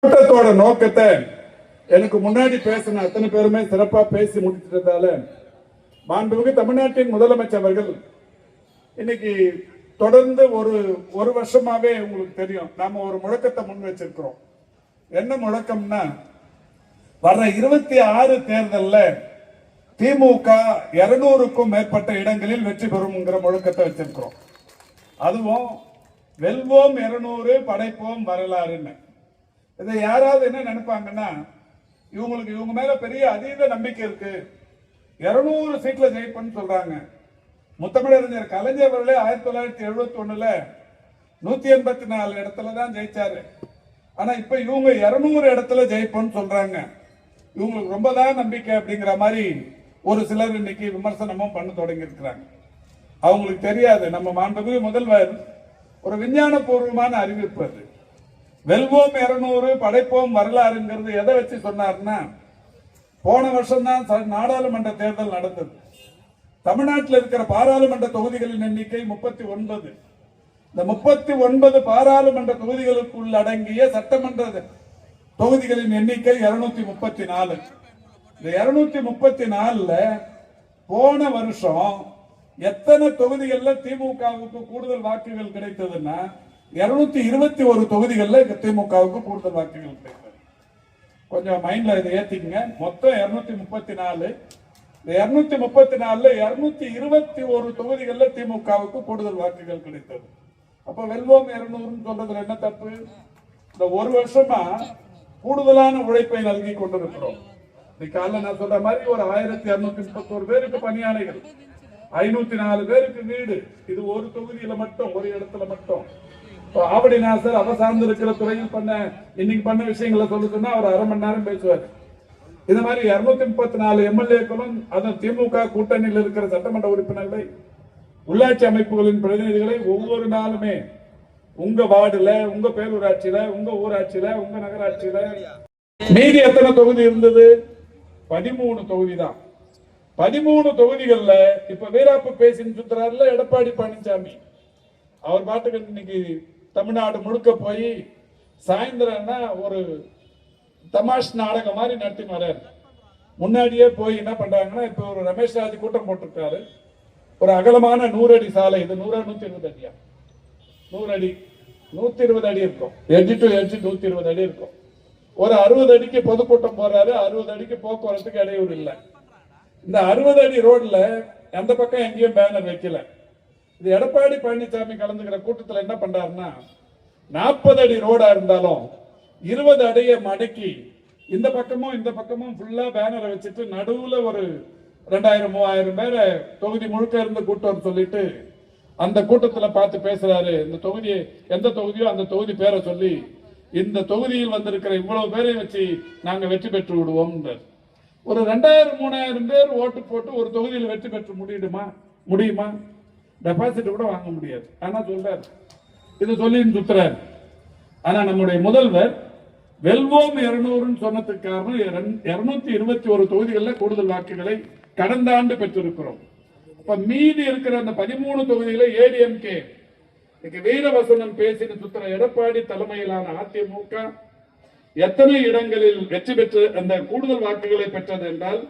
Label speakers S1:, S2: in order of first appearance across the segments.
S1: கூட்டத்தோட நோக்கத்தை எனக்கு முன்னாடி பேசின அத்தனை பேருமே சிறப்பா பேசி முடிச்சிட்டதால மாண்புமிகு தமிழ்நாட்டின் முதலமைச்சர் அவர்கள் இன்னைக்கு தொடர்ந்து ஒரு வருஷமாவே உங்களுக்கு தெரியும் நாம ஒரு முழக்கத்தை முன் வச்சிருக்கிறோம். என்ன முழக்கம்னா, வர்ற 26 தேர்தல்ல திமுக 200க்கும் மேற்பட்ட இடங்களில் வெற்றி பெறும்ங்கிற முழக்கத்தை வச்சிருக்கிறோம். அதுவும் வெல்வோம் 200 படைப்போம் வரலாறுன்னு. இதை யாராவது என்ன நினைப்பாங்கன்னா, இவங்க மேல பெரிய அதீத நம்பிக்கை இருக்கு, 200 சீட்ல ஜெயிப்பன்னு சொல்றாங்க. முத்தமிழறிஞர் கலைஞர் அவர்களே 1971ல 184 இடத்துல தான் ஜெயிச்சாரு. ஆனா இப்ப இவங்க 200 இடத்துல ஜெயிப்பன்னு சொல்றாங்க. இவங்களுக்கு ரொம்பதான் நம்பிக்கை அப்படிங்கிற மாதிரி ஒரு சிலர் இன்னைக்கு விமர்சனமும் பண்ண தொடங்கி இருக்கிறாங்க. அவங்களுக்கு தெரியாது, நம்ம மாண்புமிகு முதல்வர் ஒரு விஞ்ஞான பூர்வமான அறிவிப்பு. அது வெல்வோம் 200 படைப்போம் வரலாறுங்கிறது எதை வச்சு சொன்னார்னா, போன வருஷம் தான் நாடாளுமன்ற தேர்தல் நடந்தது. தமிழ்நாட்டில் இருக்கிற பாராளுமன்ற தொகுதிகளின் எண்ணிக்கை 39. இந்த 39 பாராளுமன்ற தொகுதிகளுக்குள் அடங்கிய சட்டமன்ற தொகுதிகளின் எண்ணிக்கை 234. இந்த 234ல போன வருஷம் எத்தனை தொகுதிகள்ல திமுகவுக்கு கூடுதல் வாக்குகள் கிடைத்ததுன்னா 221 தொகுதிகள்ல திமுகவுக்கு கூடுதல் வாக்குகள் கிடைத்தது. கொஞ்சம் மைண்ட்ல இதை ஏத்திக்கங்க. மொத்தம் 234. இந்த 234ல 221 தொகுதிகள்ல திமுகவுக்கு கூடுதல் வாக்குகள் கிடைத்தது. அப்ப வெல்வோம் 200 சொல்றதுல என்ன தப்பு? இந்த ஒரு வருஷமா கூடுதலான உழைப்பை நல்கி கொண்டிருக்கிறோம். காலைல நான் சொல்ற மாதிரி ஒரு 1231 பேருக்கு பணியாளர்கள், 504 பேருக்கு வீடு. இது ஒரு தொகுதியில மட்டும், ஒரு இடத்துல மட்டும். ஆவடிநாசர் அவ சார்ந்து இருக்கிற துறையில் இன்னைக்கு பண்ண விஷயங்களை சொல்லுன்னா அவர் அரை மணி நேரம் பேசுவார். இது மாதிரி 234 எம்எல்ஏக்களும் அதன் திமுக கூட்டணியில் இருக்கிற சட்டமன்ற உறுப்பினர்களை, உள்ளாட்சி அமைப்புகளின் பிரதிநிதிகளை ஒவ்வொரு நாளுமே உங்க வார்டுல, உங்க பேரூராட்சியில, உங்க ஊராட்சியில, உங்க நகராட்சியில மீதி எத்தனை தொகுதி இருந்தது? 13 தொகுதி தான். 13 தொகுதிகள்ல இப்ப வீராப்பு பேசின்னு சுத்துறாருல எடப்பாடி பழனிசாமி, அவர் பாட்டுக்கு இன்னைக்கு தமிழ்நாடு முழுக்க போய் சாயந்தரம்னா ஒரு தமாஷ் நாடகம் மாதிரி நடத்தி வர்றாரு. முன்னாடியே போய் என்ன பண்றாங்கன்னா, இப்ப ஒரு ரமேஷ் ராஜ் கூட்டம் போட்டிருக்காரு. ஒரு அகலமான 100 அடி சாலை, இது 100-120 அடியா? 100 அடி, 120 அடி இருக்கும். எட்ஜ் டு எட்ஜ் 120 அடி இருக்கும். ஒரு 60 அடிக்கு பொதுக்கூட்டம் போறாரு, 60 அடிக்கு போக்குவரத்துக்கு இடையூறு இல்லை. இந்த 60 அடி ரோட்ல அந்த பக்கம் எங்கேயும் பேனர் வைக்கல. இது எடப்பாடி பழனிசாமி கலந்துக்கிற கூட்டத்தில் என்ன பண்றாருன்னா, 40 அடி ரோடா இருந்தாலும் 20 அடியை மடக்கி இந்த பக்கமும் ஃபுல்லா பேனரை வச்சுட்டு நடுவுல ஒரு 2000-3000 பேரை தொகுதி முழுக்க இருந்து கூட்டம் சொல்லிட்டு அந்த கூட்டத்துல பார்த்து பேசுறாரு. இந்த தொகுதி எந்த தொகுதியோ அந்த தொகுதி பேரை சொல்லி, இந்த தொகுதியில் வந்திருக்கிற இவ்வளவு பேரை வச்சு நாங்க வெற்றி பெற்று விடுவோம். ஒரு 2000-3000 பேர் ஓட்டு போட்டு ஒரு தொகுதியில் வெற்றி பெற்று முடியுமா? டெபாசிட் கூட வாங்க முடியாது. ஆனா சொல்றாரு, இது சொல்லி சுத்துறாரு. ஆனா நம்முடைய முதல்வர் வெல்வோம் 200 சொன்னதுக்கு காரணம் 221 தொகுதிகளில் கூடுதல் வாக்குகளை கடந்த ஆண்டு பெற்றிருக்கிறோம். இப்ப மீதி இருக்கிற அந்த 13 தொகுதியில ஏடிஎம்கே வீரவசனம் பேசின சுத்திர எடப்பாடி தலைமையிலான அதிமுக எத்தனை இடங்களில் வெற்றி பெற்று அந்த கூடுதல் வாக்குகளை பெற்றது என்றால்,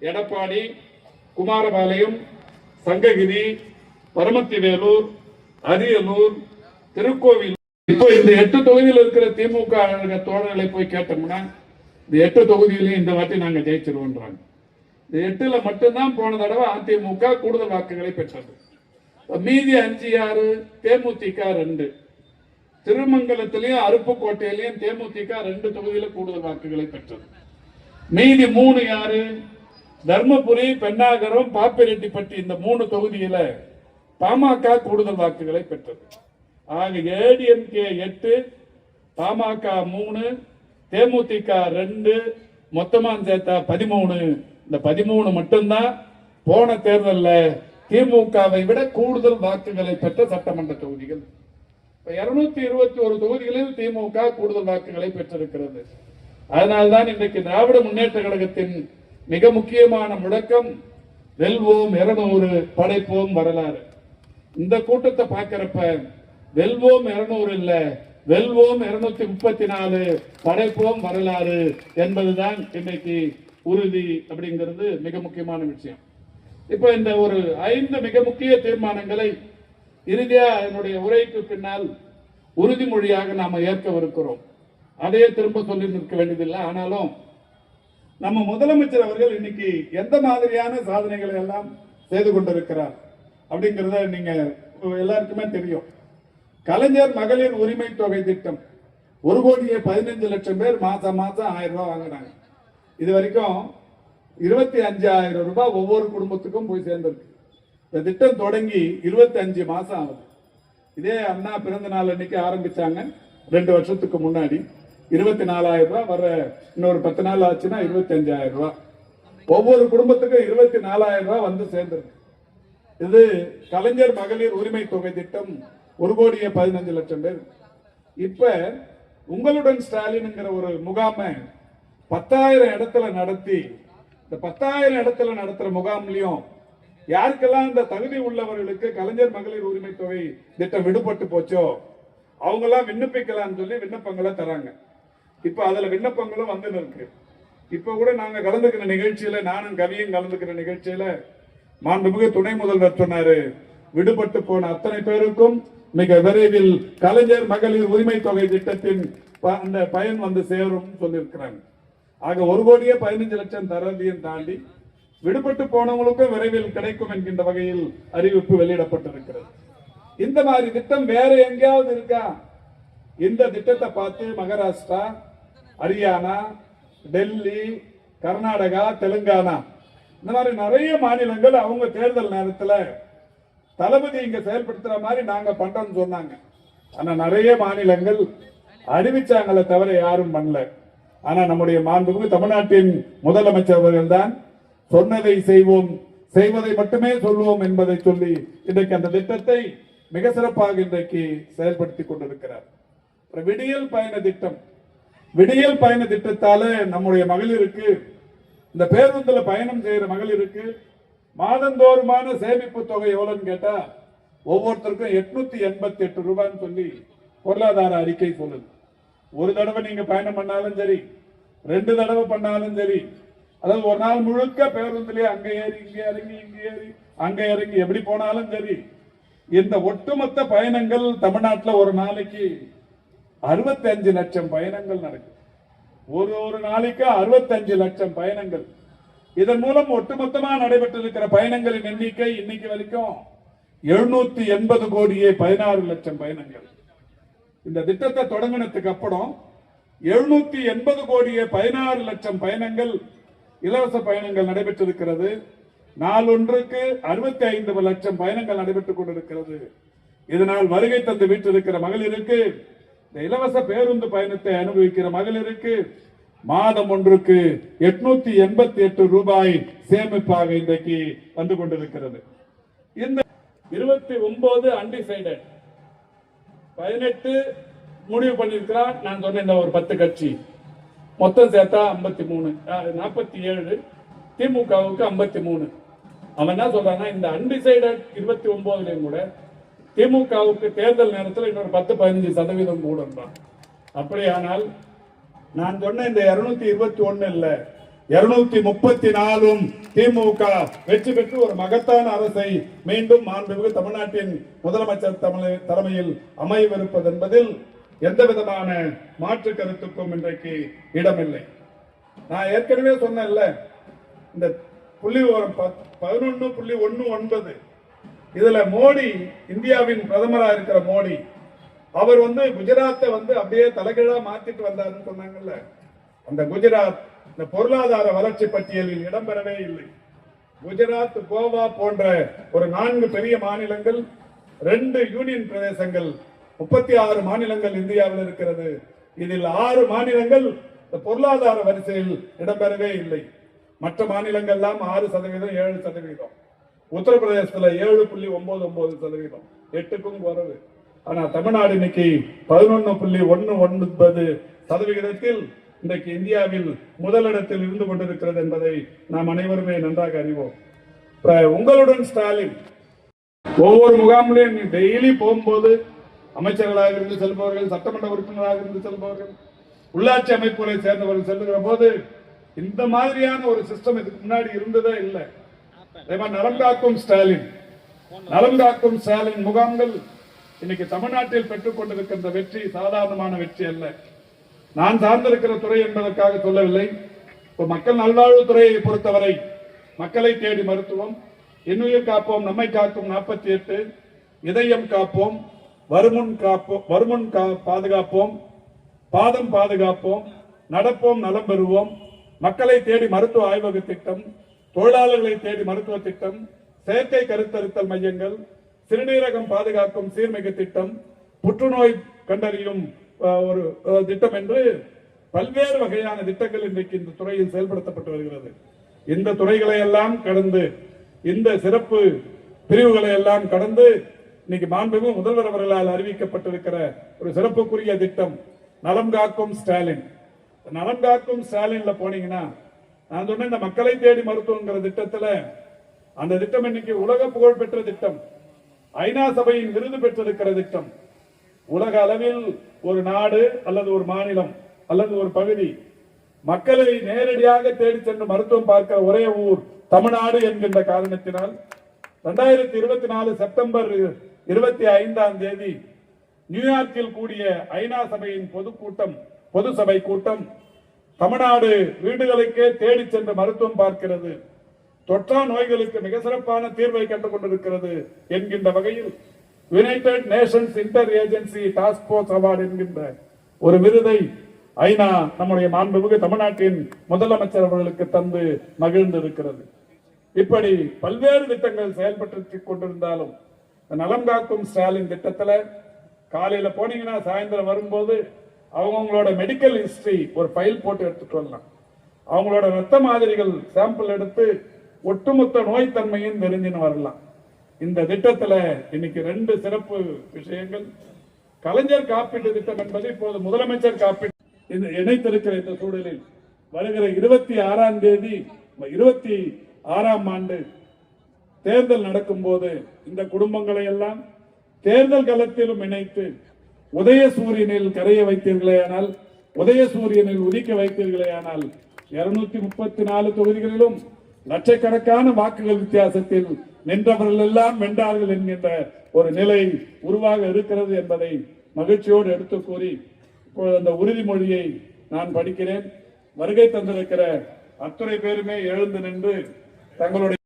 S1: எடப்பாடி, குமாரபாளையம், சங்ககிரி, பரமத்திவேலூர், அரியலூர், திருக்கோவில். இப்போ இந்த 8 தொகுதியில் இருக்கிற திமுக தோழர்களை போய் கேட்டோம்னா, இந்த 8 தொகுதியிலையும் இந்த வாட்டி நாங்க ஜெயிச்சிருவோன்றாங்க. இந்த 8ல மட்டும்தான் போன தடவை அதிமுக கூடுதல் வாக்குகளை பெற்றது. மீதி 5 யாரு? தேமுதிக 2. திருமங்கலத்திலையும் அருப்புக்கோட்டையிலையும் தேமுதிக 2 தொகுதியில கூடுதல் வாக்குகளை பெற்றது. மீதி 3 யாரு? தர்மபுரி, பெண்ணாகரம், பாப்பிரெட்டிப்பட்டி, இந்த 3 தொகுதியில பாமக கூடுதல் வாக்குகளை பெற்றது. ஆக ஏடிஎம்கே 8, பாமக 3, தேமுதிக 2, மொத்தமா சேர்த்தா 13. இந்த 13 மட்டும்தான் போன தேர்தலில் திமுகவை விட கூடுதல் வாக்குகளை பெற்ற சட்டமன்ற தொகுதிகள். 221 தொகுதிகளில் திமுக கூடுதல் வாக்குகளை பெற்றிருக்கிறது. அதனால்தான் இன்றைக்கு திராவிட முன்னேற்ற கழகத்தின் மிக முக்கியமான முழக்கம் வெல்வோம் 200 படைப்போம் வரலாறு. இந்த கூட்டத்தை பார்க்கிறப்ப வெல்வோம் 200 இல்ல வெல்வோம் 234, படைப்போம் வரலாறு என்பதுதான் இன்னைக்கு உறுதி அப்படிங்கிறது மிக முக்கியமான விஷயம். இப்ப இந்த ஒரு 5 மிக முக்கிய தீர்மானங்களை இறுதியா என்னுடைய உரைக்கு பின்னால் உறுதிமொழியாக நாம ஏற்கவிருக்கிறோம். அதையே திரும்ப சொல்லி நிற்க வேண்டியதில்லை. ஆனாலும் நம்ம முதலமைச்சர் அவர்கள் இன்னைக்கு எந்த மாதிரியான சாதனைகளை எல்லாம் செய்து கொண்டிருக்கிறார் அப்படிங்கறத நீங்க எல்லாருக்குமே தெரியும். கலைஞர் மகளிர் உரிமை தொகை திட்டம் 1,15,00,000 பேர் மாசம் மாசம் 1000 ரூபாய் வாங்கினாங்க. இது வரைக்கும் 25,000 ரூபாய் ஒவ்வொரு குடும்பத்துக்கும் போய் சேர்ந்திருக்கு. இந்த திட்டம் தொடங்கி 25 மாசம் ஆகுது. இதே அண்ணா பிறந்த நாள் அன்னைக்கு ஆரம்பிச்சாங்க 2 வருஷத்துக்கு முன்னாடி. 24,000 ரூபாய் வர இன்னொரு 10 நாள் ஆச்சுன்னா 25,000 ரூபாய் ஒவ்வொரு குடும்பத்துக்கும் 24,000 ரூபாய் வந்து சேர்ந்திருக்கு. இது கலைஞர் மகளிர் உரிமை தொகை திட்டம் 1,15,00,000 பேர். இப்ப உங்களுடன் ஸ்டாலின்ங்கிற ஒரு முகாமை 10,000 இடத்துல நடத்தி, இந்த 10,000 இடத்துல நடத்துற முகாம்லயும் யாருக்கெல்லாம் இந்த தகுதி உள்ளவர்களுக்கு கலைஞர் மகளிர் உரிமை தொகை திட்டம் விடுபட்டு போச்சோ அவங்க எல்லாம் விண்ணப்பிக்கலாம்னு சொல்லி விண்ணப்பங்களை தராங்க. இப்ப அதுல விண்ணப்பங்களும் வந்து இருக்கு. இப்ப கூட நாங்க கலந்துக்கிற நிகழ்ச்சியில, நானும் கவியும் கலந்துக்கிற நிகழ்ச்சியில மாண்புமிகு துணை முதல்வர் சொன்னாரு, விடுபட்டு போன அத்தனை பேருக்கும் மிக விரைவில் கலைஞர் மகளிர் உரிமை தொகை திட்டத்தின் அந்த பயன் வந்து சேரும் சொல்லியிருக்கிறாங்க. ஆக 1,15,00,000 தரதையும் தாண்டி விடுபட்டு போனவங்களுக்கும் விரைவில் கிடைக்கும் என்கின்ற வகையில் அறிவிப்பு வெளியிடப்பட்டிருக்கிறது. இந்த மாதிரி திட்டம் வேற எங்கேயாவது இருக்கா? இந்த திட்டத்தை பார்த்து மகாராஷ்டிரா, ஹரியானா, டெல்லி, கர்நாடகா, தெலுங்கானா இந்த மாதிரி நிறைய மாநிலங்கள் அவங்க தேர்தல் நேரத்தில் தளபதி இங்க செயல்படுத்துற மாதிரி நாங்க பண்றோம்னு சொன்னாங்க. ஆனா நிறைய மாநிலங்கள் அறிவிச்சாங்களே தவிர யாரும் பண்ணல. ஆனா நம்முடைய மாண்புமிகு தமிழ்நாட்டின் முதலமைச்சர் அவர்கள் தான் சொன்னதை செய்வோம், செய்வதை மட்டுமே சொல்வோம் என்பதை சொல்லி இன்றைக்கு அந்த திட்டத்தை மிக சிறப்பாக இன்றைக்கு செயல்படுத்திக் கொண்டிருக்கிறார். விடியல் பயண திட்டம், விடியல் பயண திட்டத்தால நம்முடைய மகளிருக்கு, இந்த பேருந்துல பயணம் செய்யற மகளிருக்கு மாதந்தோறுமான சேமிப்பு தொகை எவ்வளவுன்னு கேட்டா ஒவ்வொருத்தருக்கும் 888 ரூபான்னு சொல்லி பொருளாதார அறிக்கை சொல்லுது. ஒரு தடவை நீங்க பயணம் பண்ணாலும் சரி, 2 தடவை பண்ணாலும் சரி, அதாவது ஒரு நாள் முழுக்க பேருந்துலயே அங்க ஏறி இங்க இறங்கி இங்க ஏறி அங்க இறங்கி எப்படி போனாலும் சரி, இந்த ஒட்டுமொத்த பயணங்கள் தமிழ்நாட்டில் ஒரு நாளைக்கு 65 லட்சம் பயணங்கள் நடக்குது. ஒரு நாளைக்கு 65 லட்சம் பயணங்கள். இதன் மூலம் ஒட்டுமொத்தமாக நடைபெற்றிருக்கிற பயணங்களின் எண்ணிக்கை இன்னைக்கு வரைக்கும் 780 கோடியே 16 லட்சம் பயணங்கள். இந்த திட்டத்தை தொடங்கினதுக்கு அப்புறம் 780 கோடியே 16 லட்சம் பயணங்கள், இலவச பயணங்கள் நடைபெற்றிருக்கிறது. நாளொன்றுக்கு 65 லட்சம் பயணங்கள் நடைபெற்றுக் கொண்டிருக்கிறது. இதனால் வருகை தந்து வீட்டிருக்கிற மகளிருக்கு, இந்த இலவச பேருந்து பயணத்தை அனுபவிக்கிற மகளிருக்கு மாதம் ஒன்றுக்கு 888 ரூபாய் சேமிப்பாக இன்றைக்கு வந்து கொண்டிருக்கிறது. இந்த 29 அன்டிசைடட், 18 முடிவு பண்ணிருக்கிறார். நான் சொன்ன இந்த ஒரு 10 கட்சி மொத்தம் சேர்த்தா 53, 47, திமுகவுக்கு 53. அவன் என்ன சொல்றான்னா, இந்த அன்டிசைடட் 29லயும் கூட திமுகவுக்கு தேர்தல் நேரத்தில் இன்னொரு 10-15% கூட. அப்படியானால் நான் சொன்ன இந்த 221 இல்ல 234 திமுக வெற்றி பெற்று ஒரு மகத்தான அரசை மீண்டும் மாண்புமிகு தமிழ்நாட்டின் முதலமைச்சர் தலைமையில் அமையவிருப்பது என்பதில் எந்த விதமான மாற்று கருத்துக்கும் இன்றைக்கு இடமில்லை. நான் ஏற்கனவே சொன்னேன்ல, இந்த புள்ளி விவரம் 11.19, இதுல மோடி, இந்தியாவின் பிரதமராக இருக்கிற மோடி, அவர் குஜராத்தை அப்படியே தலைகீழா மாத்திட்டு வந்தாருன்னு சொன்னாங்கல்ல, அந்த குஜராத் இந்த பொருளாதார வளர்ச்சி பட்டியலில் இடம்பெறவே இல்லை. குஜராத், கோவா போன்ற ஒரு 4 பெரிய மாநிலங்கள், 2 யூனியன் பிரதேசங்கள், 36 மாநிலங்கள் இந்தியாவில் இருக்கிறது. இதில் 6 மாநிலங்கள் இந்த பொருளாதார வரிசையில் இடம்பெறவே இல்லை. மற்ற மாநிலங்கள் எல்லாம் 6%, 7%. உத்தரப்பிரதேசத்துல 7.99%, 8க்கும் குறைவு. ஆனா தமிழ்நாடு இன்னைக்கு 11.19% இன்றைக்கு இந்தியாவில் முதலிடத்தில் இருந்து கொண்டிருக்கிறது என்பதை நாம் அனைவருமே நன்றாக அறிவோம். உங்களுடன் ஸ்டாலின் ஒவ்வொரு முகாமிலையும் டெய்லி போகும்போது அமைச்சர்களாக இருந்து செல்பவர்கள், சட்டமன்ற உறுப்பினராக இருந்து செல்பவர்கள், உள்ளாட்சி அமைப்புகளை சேர்ந்தவர்கள் செல்லுகிற போது இந்த மாதிரியான ஒரு சிஸ்டம் இதுக்கு முன்னாடி இருந்ததே இல்லை. நலம் காக்கும் ஸ்டாலின், நலம் காக்கும் ஸ்டாலின் முகாம்கள் இன்னைக்கு தமிழ்நாட்டில் பெற்றுக் கொண்டிருக்கின்ற வெற்றி சாதாரணமான வெற்றி அல்ல. நான் சார்ந்திருக்கிற துறை என்பதற்காக சொல்லவில்லை. இப்போ மக்கள் நல்வாழ்வுத்துறையை பொறுத்தவரை மக்களை தேடி மருத்துவம், இன்னுயிர் காப்போம், நம்மை காக்கும் 48, இதயம் காப்போம், வருமுன் பாதுகாப்போம், பாதம் பாதுகாப்போம், நடப்போம் நலம் பெறுவோம், மக்களை தேடி மருத்துவ ஆய்வக திட்டம், தொழிலாளர்களை தேடி மருத்துவ திட்டம், செயற்கை கருத்தரித்தல் மையங்கள், சிறுநீரகம் பாதுகாக்கும் சீர்மிகு திட்டம், புற்றுநோய் கண்டறியும் ஒரு திட்டம் என்று பல்வேறு வகையான திட்டங்கள் இன்றைக்கு இந்த துறையில் செயல்படுத்தப்பட்டு வருகிறது. இந்த துறைகளை எல்லாம் கடந்து, இந்த சிறப்பு பிரிவுகளை எல்லாம் கடந்து இன்னைக்கு மாண்புமிகு முதல்வர் அவர்களால் அறிவிக்கப்பட்டிருக்கிற ஒரு சிறப்புக்குரிய திட்டம் நலம் காக்கும் ஸ்டாலின். நலம் காக்கும் ஸ்டாலின்ல போனீங்கன்னா நான் சொன்ன இந்த மக்களை தேடி மருத்துவங்கிற திட்டத்துல, அந்த திட்டம் இன்னைக்கு உலக புகழ் பெற்ற திட்டம், ஐநா சபையின் விருது பெற்றிருக்கிற திட்டம். உலக அளவில் ஒரு நாடு அல்லது ஒரு மாநிலம் அல்லது ஒரு பகுதி மக்களை நேரடியாக தேடி சென்று மருத்துவம் பார்க்கிற ஒரே ஊர் தமிழ்நாடு என்கின்ற காரணத்தினால் 2024 செப்டம்பர் 25 நியூயார்க்கில் கூடிய ஐநா சபையின் பொது சபை கூட்டம் தமிழ்நாடு வீடுகளுக்கே தேடி சென்று மருத்துவம் பார்க்கிறது, தொற்றா நோய்களுக்கு மிக சிறப்பான தீர்வை கண்டுக் கொண்டிருக்கிறது என்கின்ற வகையில் United Nations inter agency task force award என்கின்ற ஒரு விருதை ஐநா நம்முடைய மாண்புமிகு தமிழ்நாட்டின் முதலமைச்சர் அவர்களுக்கு தந்து மகிழ்ந்திருக்கிறது. இப்படி பல்வேறு திட்டங்கள் செயல்பட்டு கொண்டிருந்தாலும் நலம் காக்கும் ஸ்டாலின் திட்டத்துல காலையில போனீங்கன்னா சாயந்தரம் வரும்போது அவங்களோட மெடிக்கல் ஹிஸ்டரி ஒரு ஃபைல் போட்டு எடுத்துட்டு வரலாம். அவங்களோட ரத்த மாதிரிகள் சாம்பிள் எடுத்து ஒட்டுமொத்த நோய் தன்மையும் தெரிஞ்சுன்னு வரலாம். இந்த திட்டத்துல இன்னைக்கு 2 சிறப்பு விஷயங்கள். கலைஞர் காப்பீட்டு திட்டம் என்பது இப்போது முதலமைச்சர் காப்பீட்டு இணைத்திருக்கிற இந்த சூழலில் வருகிற 26ஆம் ஆண்டு தேர்தல் நடக்கும் போது இந்த குடும்பங்களை எல்லாம் தேர்தல் களத்திலும் இணைத்து உதயசூரியனில் கரைய வைத்தீர்களேயானால், உதயசூரியனில் உதிக்க வைத்தீர்களேயானால் 234 தொகுதிகளிலும் லட்சக்கணக்கான வாக்குகள் வித்தியாசத்தில் நின்றவர்கள் எல்லாம் வென்றார்கள் என்கின்ற ஒரு நிலை உருவாக இருக்கிறது என்பதை மகிழ்ச்சியோடு எடுத்து கூறி இப்போது அந்த உறுதிமொழியை நான் படிக்கிறேன். வருகை தந்திருக்கிற அத்துணை பேருமே எழுந்து நின்று தங்களுடைய